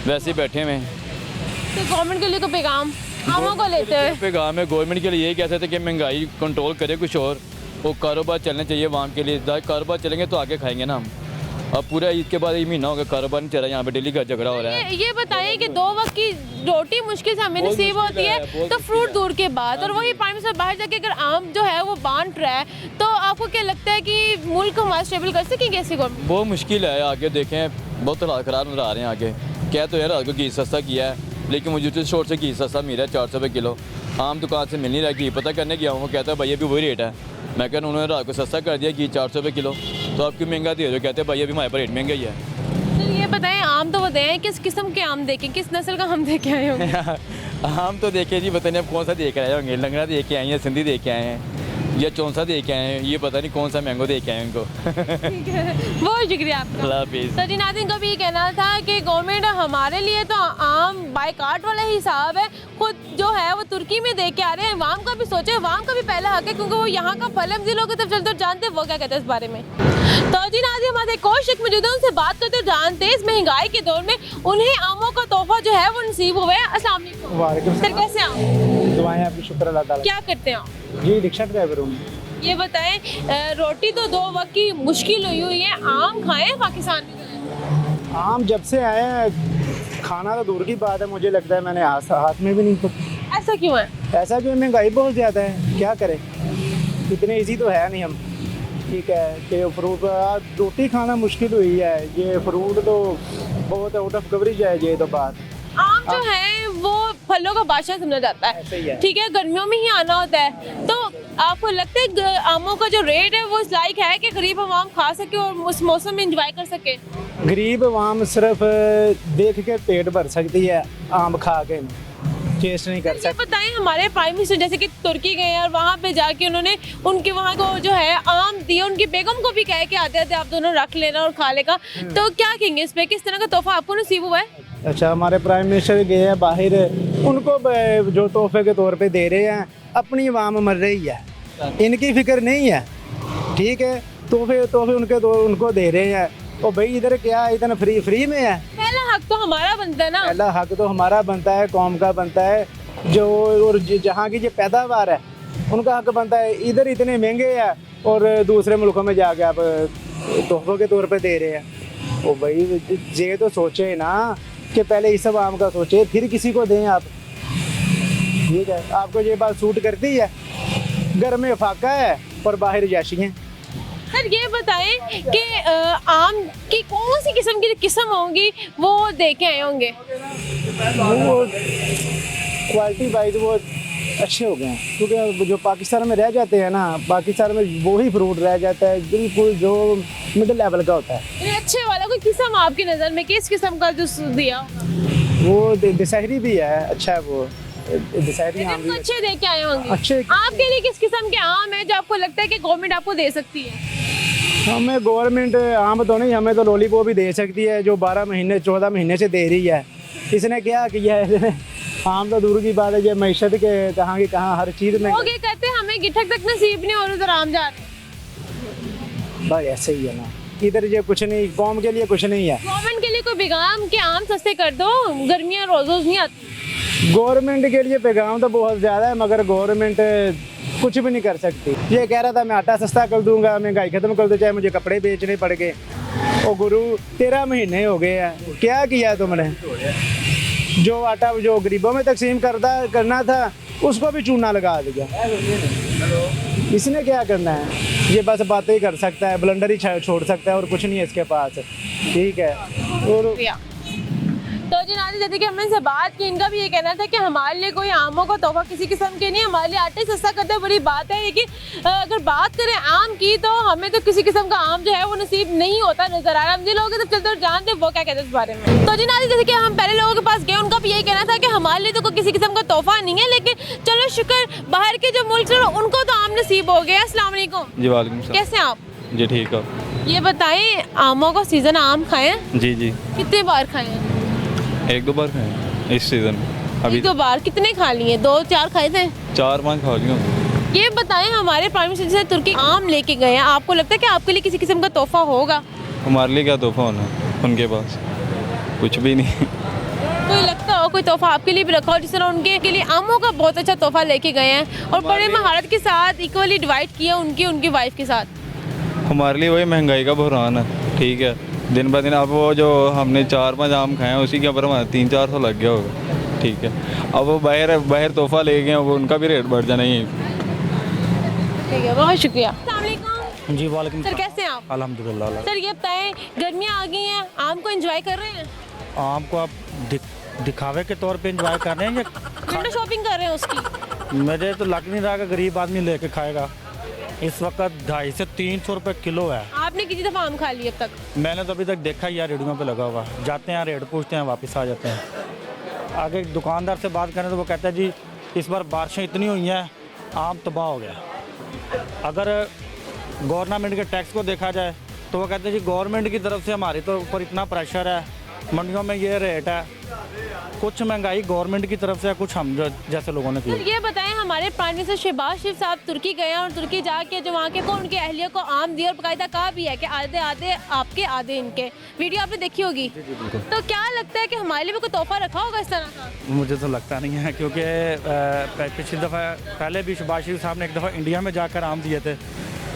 वैसे ही बैठे हुए हैं। तो गवर्नमेंट के लिए कोई पैगाम आमों को लेते हुए? पैगाम है गवर्नमेंट के लिए, यही कहते थे कि महंगाई कंट्रोल करे, कुछ और वो कारोबार चलने चाहिए वहाँ के लिए, कारोबार चलेंगे तो आगे खाएंगे ना हम। अब पूरा ईद के बाद ये महीना होगा कारोबार नहीं चल रहा, यहाँ पे डेली का झगड़ा हो रहा है। ये बताइए कि 2 वक्त की रोटी मुश्किल से हमें नसीब होती है, तो फ्रूट दूर के बाद, और वही प्राइम मिनिस्टर बाहर जाके अगर आम जो है वो बांट रहा है, तो आपको क्या लगता है कि मुल्क हमारा स्टेबल कर सकेंगे ऐसी गवर्नमेंट? बहुत मुश्किल है, आगे देखें, बहुत हालात खराब नजर आ रहे हैं आगे। क्या तो यार आपको घी सस्ता किया है, लेकिन मुझे तो शोर से घी सस्ता मिल रहा है 400 रुपये किलो, आम दुकान से मिल नहीं रहा। घी पता करने गया हूँ, वो कहता है भैया भी वही रेट है, मैं कह रहा हूँ उन्होंने रात को सस्ता कर दिया घी 400 रुपये किलो। तो आपकी महंगा तो कहते हैं भाई अभी हमारे पर रेट महंगा ही है। तो ये बताएं, आम तो बताएं किस किस्म के आम देखें, किस नस्ल का आम देखे आए होंगे? आम तो देखे जी, पता नहीं अब कौन सा देख आए होंगे, लंगड़ा देख के आए हैं, सिंधी देख के आए हैं या चौंसा देख के आए हैं, ये पता नहीं कौन सा मैंगो देख के आए हैं इनको। ठीक है, बहुत शुक्रिया आपका। अल्लाह हाफिज़। तो जी नाज़रीन का भी ये कहना था कि गवर्नमेंट हमारे लिए तो आम बाइकाट वाला हिसाब है, खुद जो है वो तुर्की में दे के आ रहे हैं। वाम का भी सोचे, वाम का भी पहला हक है क्योंकि वो यहाँ का फल हम जिलों की तरफ चलते जानते हैं वो क्या कहते हैं इस बारे में। तो जी नाज़रीन हमारे एक और शख्स मौजूद है, उनसे बात करते हैं, जानते हैं इस महंगाई के दौर में उन्हें आमों का तोहफा जो है वो नसीब हुआ है। अस्सलाम वालेकुम सर, कैसे हैं आप? दुआएं आपकी, शुक्र अल्लाह ताला। क्या करते हैं आप? जी रिक्शा ड्राइवर हूँ। ये बताएं, रोटी तो 2 वक्त की मुश्किल हुई है, आम खाए हैं पाकिस्तान में? आम जब से आए हैं खाना तो दूर की बात है, मुझे लगता है मैंने हाथ में भी नहीं पकड़ा। ऐसा क्यों है? ऐसा क्यों, महंगाई बहुत ज़्यादा है, क्या करें, इतने इजी तो है नहीं हम। ठीक है कि फ्रूट रोटी खाना मुश्किल हुई है, ये फ्रूट तो बहुत आउट ऑफ कवरेज है ये तो बात। आम जो है वो फलों का बादशाह समझा जाता ऐसे ही है। है, ठीक है, गर्मियों में ही आना होता है। तो आपको लगता है आमों का जो रेट है वो इस लायक है कि गरीब आवाम खा सके और उस मौसम में एंजॉय कर सके? गरीब आवाम सिर्फ देख के पेट भर सकती है, आम खा के टेस्ट नहीं कर ये सकती। बताएं, हमारे प्राइम मिनिस्टर जैसे कि तुर्की गए और वहाँ पे जाके उन्होंने उनके वहाँ को जो है आम दिए, उनकी बेगम को भी कहे कि आते आते आप दोनों रख लेना और खा लेगा। तो क्या कहेंगे इस पे, किस तरह का तोहफा आपको नसीब हुआ है? अच्छा, हमारे प्राइम मिनिस्टर गए हैं बाहर, उनको जो तोहफे के तौर पे दे रहे हैं, अपनी आवाम मर रही है, इनकी फिक्र नहीं है। ठीक है, तोहफे उनको दे रहे हैं, और भाई इधर क्या इतना फ्री में है? पहला हक तो हमारा बनता है ना। पहला हक तो हमारा बनता है, कौम का बनता है, जो और जहाँ की जो पैदावार है उनका हक बनता है। इधर इतने महंगे हैं और दूसरे मुल्कों में जाके आप तोहफों के तौर पे दे रहे हैं। ओ भाई ये तो सोचे ना कि पहले इस सब आम का सोचे फिर किसी को दें आप। ठीक है, आपको ये बात सूट करती है? घर में फाका है और बाहर जैशी हैं। सर ये बताएं कि आम की कौन सी किस्म की किस्म होंगी वो देखे आए होंगे? वो क्वालिटी वाइज वो अच्छे हो गए हैं, क्योंकि जो पाकिस्तान में रह जाते हैं ना, पाकिस्तान में वही फ्रूट रह जाता है बिल्कुल जो मिडिल लेवल का होता है। अच्छे वाला कोई किस्म आपकी नज़र में किस किस्म का जूस दिया? वो दशहरी भी है, अच्छा है वो दशहरी आम भी है। अच्छे दे के आए होंगे। अच्छे आपके लिए किस किस्म के आम है जो आपको लगता है कि गवर्नमेंट आपको दे सकती है? हमें गवर्नमेंट आम तो नहीं, हमें तो लॉलीपॉप भी दे सकती है जो 12 महीने 14 महीने से दे रही है। इसने क्या किया है? आम तो दूर की बात है, ये मैशत के कहाँ की कहाँ हर चीज़ में। लोग ये कहते हैं हमें गिठक तक नसीब नहीं और उधर आम जा रहे। भाई ऐसे ही है ना, इधर ये कुछ नहीं, कौम के लिए कुछ नहीं है। गवर्नमेंट के लिए कोई पैगाम कि आम सस्ते कर दो, गर्मियाँ रोज रोज नहीं आती। गवर्नमेंट के लिए पैगाम तो बहुत ज़्यादा है, मगर गवर्नमेंट कुछ भी नहीं कर सकती। ये कह रहा था मैं आटा सस्ता कर दूंगा, महंगाई ख़त्म कर दो, चाहे मुझे कपड़े बेचने पड़ गए। ओ गुरु 13 महीने हो गए हैं, क्या किया तुमने? जो आटा जो गरीबों में तकसीम करना था उसको भी चूना लगा दिया। इसने क्या करना है? ये बस बातें ही कर सकता है, ब्लंडर ही छोड़ सकता है और कुछ नहीं है इसके पास। ठीक है, और तो जी नाज़रीन जैसे कि हमने इनसे बात की, इनका भी ये कहना था कि हमारे लिए कोई आमों का तोहफा किसी किस्म के नहीं, हमारे लिए आटे सस्ता करते बड़ी बात है। लेकिन अगर बात करें आम की तो हमें तो किसी किस्म का आम जो है वो नसीब नहीं होता नजर आ रहा। हम जिन लोगों के चलते जानते हैं वो क्या कहते हैं इस बारे में। तो जी नाज़रीन जैसे कि हम पहले लोगों के पास गए, उनका भी यही कहना था कि हमारे लिए तो कोई किसी किस्म का तोहफा नहीं है, लेकिन चलो शुक्र बाहर के जो मुल्क उनको तो आम नसीब हो गया। अस्सलाम वालेकुम। जी वालेकुम सलाम। कैसे हैं आप? जी ठीक है। ये बताएं, आमों का सीज़न आम खाए हैं? जी जी, कितने बार खाए हैं? 1-2 बार खाए इस सीज़न में। अभी 1-2 बार। कितने खा लिए? 2-4 खाए थे? 4-5 खा लिया। ये बताएं, हमारे प्राइम मिनिस्टर से तुर्की आम लेके गए हैं, आपको लगता है कि आपके लिए किसी किस्म का तोहफा होगा? हमारे लिए क्या तोहफा होना है, उनके पास कुछ भी नहीं। कोई लगता हो कोई तोहफा आपके लिए भी रखा हो, जिस तरह उनके के लिए आमों का बहुत अच्छा तोहफा लेके गए हैं और बड़े महारत के साथ इक्वली डिवाइड किया उनकी वाइफ के साथ? हमारे लिए वही महंगाई का बहरान है। ठीक है, दिन ब दिन अब वो जो हमने 4-5 आम खाए हैं उसी के ऊपर हमारा 300-400 लग गया होगा। ठीक है, अब वो बाहर तोहफा ले गए, वो उनका भी रेट बढ़ जाना ही। ठीक है, बहुत शुक्रिया। अस्सलाम वालेकुम। जी वालेकुम सर, कैसे हैं आप? अल्हम्दुलिल्लाह। सर ये बताएं, गर्मियाँ आ गई हैं, आम को एंजॉय कर रहे हैं? आम को आप दिखावे के तौर पे एंजॉय कर रहे हैं या विंडो शॉपिंग कर रहे हैं उसकी? मुझे तो लग नहीं रहा कि गरीब आदमी लेके खाएगा। इस वक्त 250 से 300 रुपए किलो है। आप आपने कितनी दफ़ा आम खा लिया अब तक? मैंने तो अभी तक देखा ही है, रेडियो पे लगा हुआ, जाते हैं रेट पूछते हैं, वापस आ जाते हैं। आगे दुकानदार से बात करें तो वो कहता है जी इस बार बारिशें इतनी हुई हैं, आम तबाह हो गया। अगर गवर्नमेंट के टैक्स को देखा जाए तो वो कहते हैं जी गवर्नमेंट की तरफ से हमारे तो ऊपर इतना प्रेशर है, मंडियों में ये रेट है, कुछ महंगाई गवर्नमेंट की तरफ से है, कुछ हम जैसे लोगों ने की। तो ये बताएं, हमारे प्राइम मिनिस्टर शहबाज शरीफ साहब तुर्की गए हैं और तुर्की जाके जो वहाँ के को उनके अहलिया को आम दिए और बाकायदा कहा भी है कि आधे आधे आपके आधे इनके। वीडियो आपने देखी होगी। तो क्या लगता है कि हमारे लिए भी कोई तोहफा रखा होगा इस तरह का? मुझे तो लगता नहीं है, क्योंकि पिछली दफ़ा पहले भी शहबाज शरीफ साहब ने एक दफ़ा इंडिया में जाकर आम दिए थे,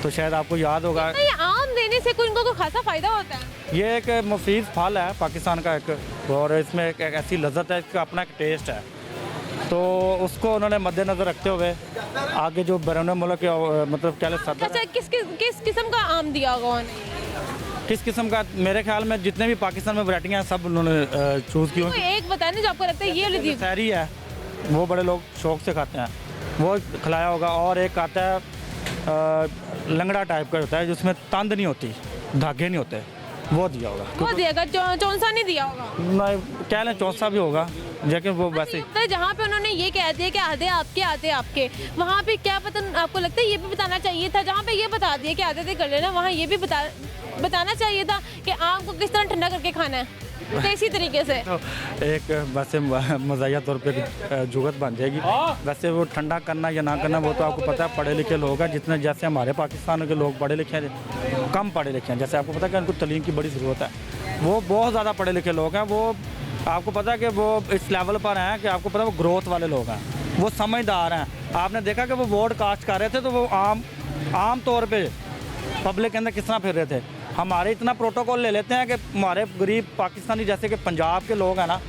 तो शायद आपको याद होगा। ये आम देने से कोई इनको खासा फ़ायदा होता है? ये एक मुफीद फल है पाकिस्तान का एक, और इसमें एक ऐसी लज्जत है, इसका अपना एक टेस्ट है, तो उसको उन्होंने मद्देनज़र रखते हुए आगे जो बैरून मुल्क के मतलब क्या सदर अच्छा, किस किस्म का आम दिया होगा उन्हें? किस किस्म का, मेरे ख्याल में जितने भी पाकिस्तान में वैरायटियाँ हैं सब उन्होंने चूज़ की। कोई एक बताने जो आपको लगता है ये वाली दी? शहरी है, वो बड़े लोग शौक से खाते हैं, वो खिलाया होगा। और एक आता है लंगड़ा टाइप का होता है जिसमें तंद नहीं होती, धागे नहीं होते, वो दिया होगा। वो दिएगा, चौंसा नहीं दिया होगा? नहीं, क्या लें, चौंसा भी होगा, लेकिन वो वैसे ही जहाँ पे उन्होंने ये कह दिया कि आधे आपके आधे आपके, वहाँ पे क्या पता आपको लगता है ये भी बताना चाहिए था? जहाँ पे ये बता दिया कि आधे कर लेना, वहाँ ये भी बताना चाहिए था कि आम को किस तरह ठंडा करके खाना है, तो इसी तरीके से। तो एक वैसे मज़ाहिया तौर पे जुगत बन जाएगी। वैसे वो ठंडा करना या ना करना वो तो आपको पता है, पढ़े लिखे लोग हैं जितने, जैसे हमारे पाकिस्तान के लोग पढ़े लिखे हैं, कम पढ़े लिखे हैं, जैसे आपको पता है कि उनको तलीम की बड़ी ज़रूरत है, वो बहुत ज़्यादा पढ़े लिखे लोग हैं, वो आपको पता है कि वो इस लेवल पर हैं कि आपको पता है वो ग्रोथ वाले लोग हैं, वो समझदार हैं। आपने देखा कि वो वोट कास्ट कर रहे थे तो वो आम तौर पर पब्लिक के अंदर किस तरह फिर रहे थे। हमारे इतना प्रोटोकॉल ले लेते हैं कि हमारे गरीब पाकिस्तानी जैसे कि पंजाब के लोग हैं ना,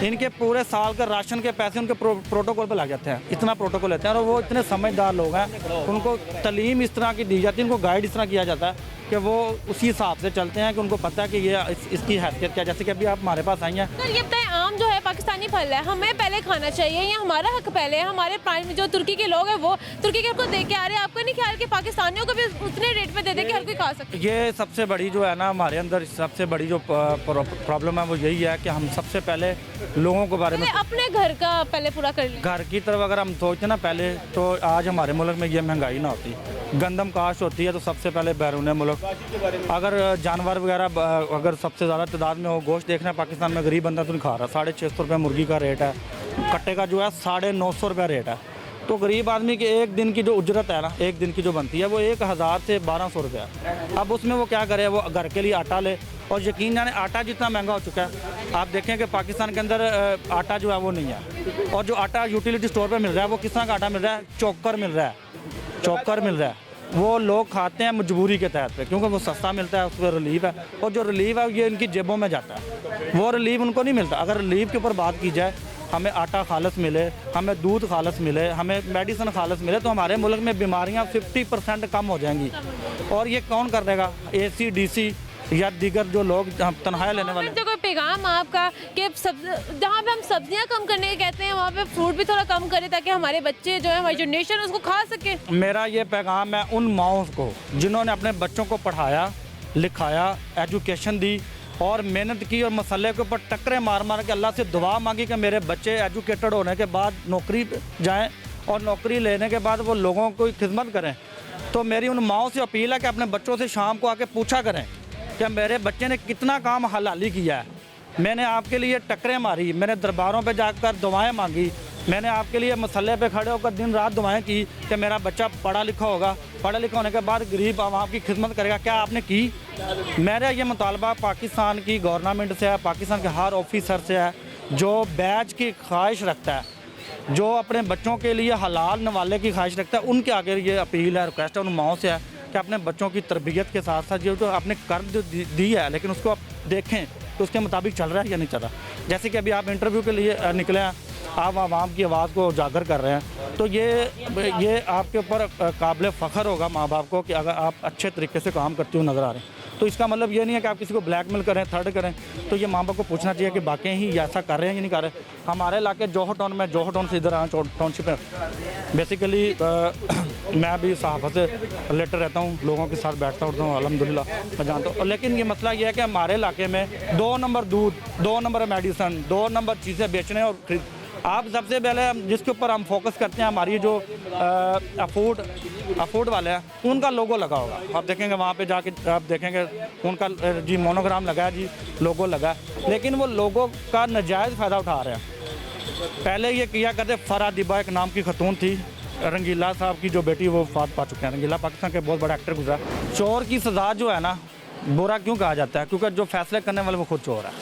इनके पूरे साल का राशन के पैसे उनके प्रोटोकॉल पे लग जाते हैं, इतना प्रोटोकॉल लेते हैं। और वो इतने समझदार लोग हैं, उनको तालीम इस तरह की दी जाती है, उनको गाइड इस तरह किया जाता है कि वो उसी हिसाब से चलते हैं कि उनको पता है कि ये इसकी हैसियत क्या है। जैसे कि अभी आप हमारे पास आई हैं। तो ये बताएं, आम जो है पाकिस्तानी फल है, हमें पहले खाना चाहिए, ये हमारा हक पहले है? हमारे प्राइम जो तुर्की के लोग हैं वो तुर्की के को दे के आ रहे हैं, आपका नहीं ख्याल कि पाकिस्तानियों को भी उतने रेट पे दे दे कि हर कोई खा सके? ये सबसे बड़ी जो है ना हमारे अंदर, सबसे बड़ी जो प्रॉब्लम है वो यही है कि हम सबसे पहले लोगों के बारे में अपने घर का पहले पूरा कर लें। घर की तरफ अगर हम सोचते ना पहले, तो आज हमारे मुल्क में ये महंगाई ना होती, गंदम काश्त होती है तो सबसे पहले बैरून मुल्क, अगर जानवर वगैरह अगर सबसे ज़्यादा तादाद में हो, गोश्त देखना है पाकिस्तान में गरीब बंदा तो नहीं खा रहा, 650 रुपये मुर्गी का रेट है, कट्टे का जो है 950 रुपये रेट है। तो गरीब आदमी के एक दिन की जो उजरत है ना, एक दिन की जो बनती है वो 1000 से 1200 रुपये है। अब उसमें वो क्या करे, वो घर के लिए आटा ले, और यकीन जाने आटा जितना महंगा हो चुका है, आप देखें कि पाकिस्तान के अंदर आटा जो है वो नहीं है, और जो आटा यूटिलिटी स्टोर पर मिल रहा है वो किस तरह का आटा मिल रहा है, चोकर मिल रहा है, चोकर मिल रहा है। वो लोग खाते हैं मजबूरी के तहत पे, क्योंकि वो सस्ता मिलता है, उस पर रिलीफ है, और जो रिलीफ है ये इनकी जेबों में जाता है, वो रिलीफ उनको नहीं मिलता। अगर रिलीफ के ऊपर बात की जाए, हमें आटा खालस मिले, हमें दूध खालस मिले, हमें मेडिसिन खालस मिले, तो हमारे मुल्क में बीमारियां 50% कम हो जाएंगी। और ये कौन कर देगा? AC DC या दीगर जो लोग तनख्वाह लेने वाले। तो कोई पैगाम आपका कि जहाँ पे हम सब्जियाँ कम करने के कहते हैं, वहाँ पे फ्रूट भी थोड़ा कम करें ताकि हमारे बच्चे जो है, हमारी जनरेशन उसको खा सके? मेरा ये पैगाम है उन माओं को जिन्होंने अपने बच्चों को पढ़ाया लिखाया, एजुकेशन दी और मेहनत की, और मसले के ऊपर टक्करें मार मार के अल्लाह से दुआ मांगी कि मेरे बच्चे एजुकेटेड होने के बाद नौकरी जाएं, और नौकरी लेने के बाद वो लोगों को खिदमत करें। तो मेरी उन माओं से अपील है कि अपने बच्चों से शाम को आके पूछा करें कि मेरे बच्चे ने कितना काम हलाली किया है। मैंने आपके लिए टक्करें मारी, मैंने दरबारों पे जाकर दुआएं मांगी, मैंने आपके लिए मसले पे खड़े होकर दिन रात दुआएं की कि मेरा बच्चा पढ़ा लिखा होगा, पढ़ा लिखा होने के बाद गरीब आवाम की खिदमत करेगा। क्या आपने की? मेरा ये मुतालबा पाकिस्तान की गवर्नमेंट से है, पाकिस्तान के हर ऑफिसर से है जो बैच की ख्वाहिश रखता है, जो अपने बच्चों के लिए हलाल नवाले की ख्वाहिश रखता है, उनके आगे ये अपील है, रिक्वेस्ट है उन माओं से है कि अपने बच्चों की तरबियत के साथ साथ जो आपने कर्ज दी है, लेकिन उसको आप देखें तो उसके मुताबिक चल रहा है या नहीं चल रहा। जैसे कि अभी आप इंटरव्यू के लिए निकले हैं, आप आवाम की आवाज़ को उजागर कर रहे हैं, तो ये आपके ऊपर काबिल फ़ख्र होगा माँ बाप को कि अगर आप अच्छे तरीके से काम करते हुए नज़र आ रहे हैं। तो इसका मतलब ये नहीं है कि आप किसी को ब्लैकमेल करें, थर्ड करें। तो ये माँ बाप को पूछना चाहिए कि वाकई ही ऐसा कर रहे हैं या नहीं कर रहे। हमारे इलाके जोहर टाउन में, जोहर टाउन से इधर आया टाउनशिप में, बेसिकली मैं भी सहाफ़त से रिलेटेड रहता हूँ, लोगों के साथ बैठता उठता हूँ, अल्हम्दुलिल्लाह मैं जानता हूँ। लेकिन ये मसला ये है कि हमारे इलाके में 2 नंबर दूध, 2 नंबर मेडिसन, 2 नंबर चीज़ें बेचने और खरीद। आप सबसे पहले जिसके ऊपर हम फोकस करते हैं, हमारी जो अफूड वाले हैं उनका लोगो लगा होगा। आप देखेंगे वहाँ पे जाके आप देखेंगे उनका जी मोनोग्राम लगा है, जी लोगो लगा है, लेकिन वो लोगो का नाजायज़ फ़ायदा उठा रहे हैं। पहले ये किया करते, फरा दिबा एक नाम की खतून थी, रंगीला साहब की जो बेटी वो वफात पा चुके हैं। रंगीला पाकिस्तान के बहुत बड़ा एक्टर गुजरा। चोर की सज़ा जो है ना, बुरा क्यों कहा जाता है? क्योंकि जो फैसले करने वाले वो खुद चोर है।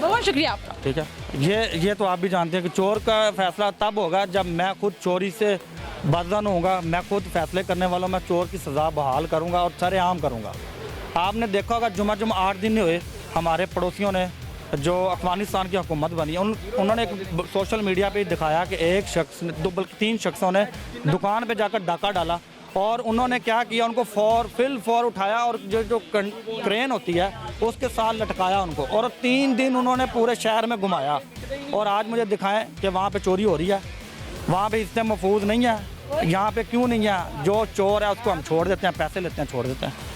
बहुत शुक्रिया आपका। ठीक है, ये तो आप भी जानते हैं कि चोर का फैसला तब होगा जब मैं खुद चोरी से बदजन होऊंगा, मैं खुद फैसले करने वाला, मैं चोर की सज़ा बहाल करूंगा और सरेआम करूंगा। आपने देखा होगा जुमा 8 दिन हुए, हमारे पड़ोसियों ने जो अफगानिस्तान की हुकूमत बनी, उन्होंने एक सोशल मीडिया पे दिखाया कि एक शख्स ने, 2 बल्कि 3 शख्सों ने दुकान पे जाकर डाका डाला और उन्होंने क्या किया, उनको फौर उठाया और जो क्रेन होती है उसके साथ लटकाया उनको, और 3 दिन उन्होंने पूरे शहर में घुमाया। और आज मुझे दिखाएं कि वहाँ पे चोरी हो रही है, वहाँ पे इससे महफूज नहीं है, यहाँ पे क्यों नहीं है? जो चोर है उसको हम छोड़ देते हैं, पैसे लेते हैं, छोड़ देते हैं।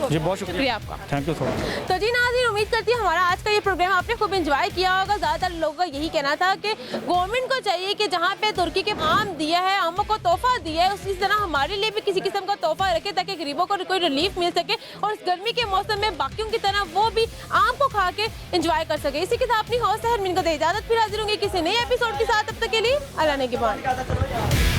जी बहुत शुक्रिया आपका, थैंक यू सो मच। तो जी नाज़रीन, उम्मीद करती हूँ हमारा आज का ये प्रोग्राम आपने खूब एंजॉय किया होगा। ज़्यादातर लोगों का यही कहना था कि गवर्नमेंट को चाहिए कि जहाँ पे तुर्की के आम दिया है, आमों को तोहफा दिया है, उसी तरह हमारे लिए भी किसी किस्म का तोहफा रखे ताकि गरीबों को कोई रिलीफ मिल सके और इस गर्मी के मौसम में बाकियों की तरह वो भी आम को खा के इंजॉय कर सके। इसी के साथ अपनी हौसला हरमिन को दे इजाज़त, फिर हाजिर होंगे किसी नए एपिसोड के साथ। तब तक के लिए अल्लाह ने के बाद।